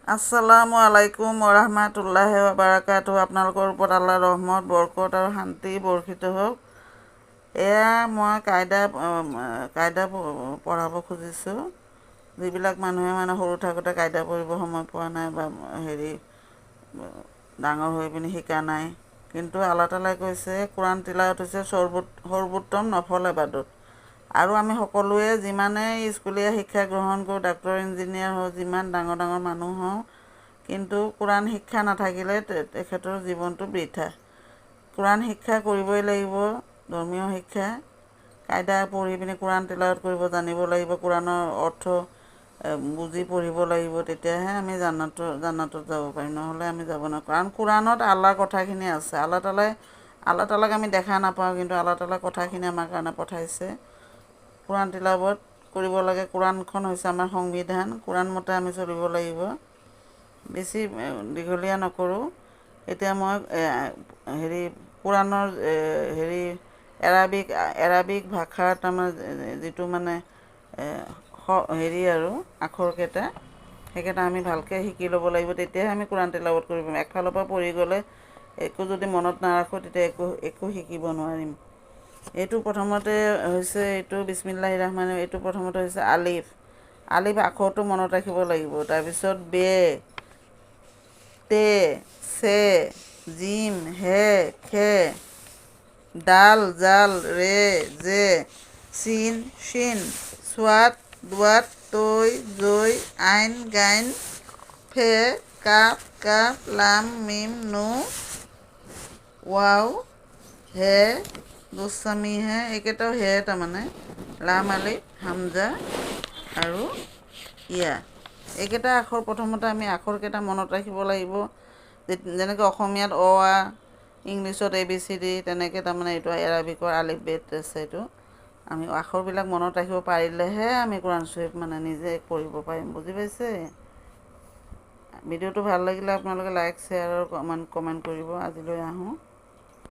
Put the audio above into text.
আসসালামু আলাইকুম ওৰহমাতুল্লাহি ওবাৰাকাতুহু। আপোনালোকৰ ওপৰত আল্লাহৰ ৰহমত বৰকত আৰু শান্তি বৰ্ষিত হওক। এয়া মই কাইদা পঢ়াব খুজিছোঁ। যিবিলাক মানুহে সৰু থাকোঁতে কাইদা পঢ়িব সময় পোৱা নাই বা ডাঙৰ হৈ পিনি শিকা নাই, কিন্তু আল্লাহ তাআলাই কৈছে কোৰাণ তিলাৱত হৈছে সৰ্বোত্তম নফল ইবাদত। আৰু আমি সকলোৱে যিমানেই স্কুলীয়া শিক্ষা গ্ৰহণ কৰোঁ, ডাক্তৰ ইঞ্জিনিয়াৰ হওঁ, যিমান ডাঙৰ ডাঙৰ মানুহ হওঁ, কিন্তু কোৰাণ শিক্ষা নাথাকিলে তেখেতৰ জীৱনটো বৃথা। কোৰাণ শিক্ষা কৰিবই লাগিব, ধৰ্মীয় শিক্ষা। কাইদা পঢ়ি পিনি কোৰাণ তিলাৱত কৰিব জানিব লাগিব, কোৰাণৰ অৰ্থ বুজি পঢ়িব লাগিব, তেতিয়াহে আমি জান্নাতত যাব পাৰিম, নহ'লে আমি যাব নোৱাৰোঁ। কাৰণ কোৰাণত আল্লাহৰ কথাখিনি আছে। আল্লাহ তাআলাক আমি দেখা নাপাওঁ, কিন্তু আল্লাহ তাআলাৰ কথাখিনি আমাৰ কাৰণে পঠাইছে। কোৰাণ তিলাৱত কৰিব লাগে। কোৰাণখন হৈছে আমাৰ সংবিধান। কোৰাণ মতে আমি চলিব লাগিব। বেছি দীঘলীয়া নকৰোঁ। এতিয়া মই কোৰাণৰ এৰাবিক ভাষাৰ তাৰমানে যিটো আৰু আখৰকেইটা, সেইকেইটা আমি ভালকৈ শিকি ল'ব লাগিব, তেতিয়াহে আমি কোৰাণ তিলাৱত কৰিব পাৰিম। একফালৰ পৰা পঢ়ি গ'লে একো যদি মনত নাৰাখোঁ, তেতিয়া একো শিকিব নোৱাৰিম। এইটো প্ৰথমতে হৈছে বিস্মিল্লাহিৰ ৰহমানিৰ, এইটো প্ৰথমতে হৈছে আলিফ। আখৰটো মনত ৰাখিব লাগিব। তাৰপিছত বে, তে, চে, জিম, হে, খে, ডাল, জাল, ৰে, জে, চিন, শ্বিন, স্বাদ, দুৱাত, তৈ, জৈ, আইন, গাইন, ফে, কাফ, লাম, মিম, নুন, ৱাও, হে, গোস্বামী হে, এইকেইটাও হে, তাৰমানে লাম, আলিফ, হামজা আৰু ইয়া। এইকেইটা আখৰ প্ৰথমতে আমি আখৰকেইটা মনত ৰাখিব লাগিব। যেনেকৈ অসমীয়াত অ, আ, ইংলিছত ABCD, তেনেকৈ তাৰমানে এইটো এৰাবিকৰ আলিফ বেত আছে। এইটো আমি আখৰবিলাক মনত ৰাখিব পাৰিলেহে আমি কোৰাণ চৰীফ নিজে পঢ়িব পাৰিম। বুজি পাইছে? ভিডিঅ'টো ভাল লাগিলে আপোনালোকে লাইক, শ্বেয়াৰ আৰু কমেণ্ট কৰিব। আজিলৈ আহোঁ।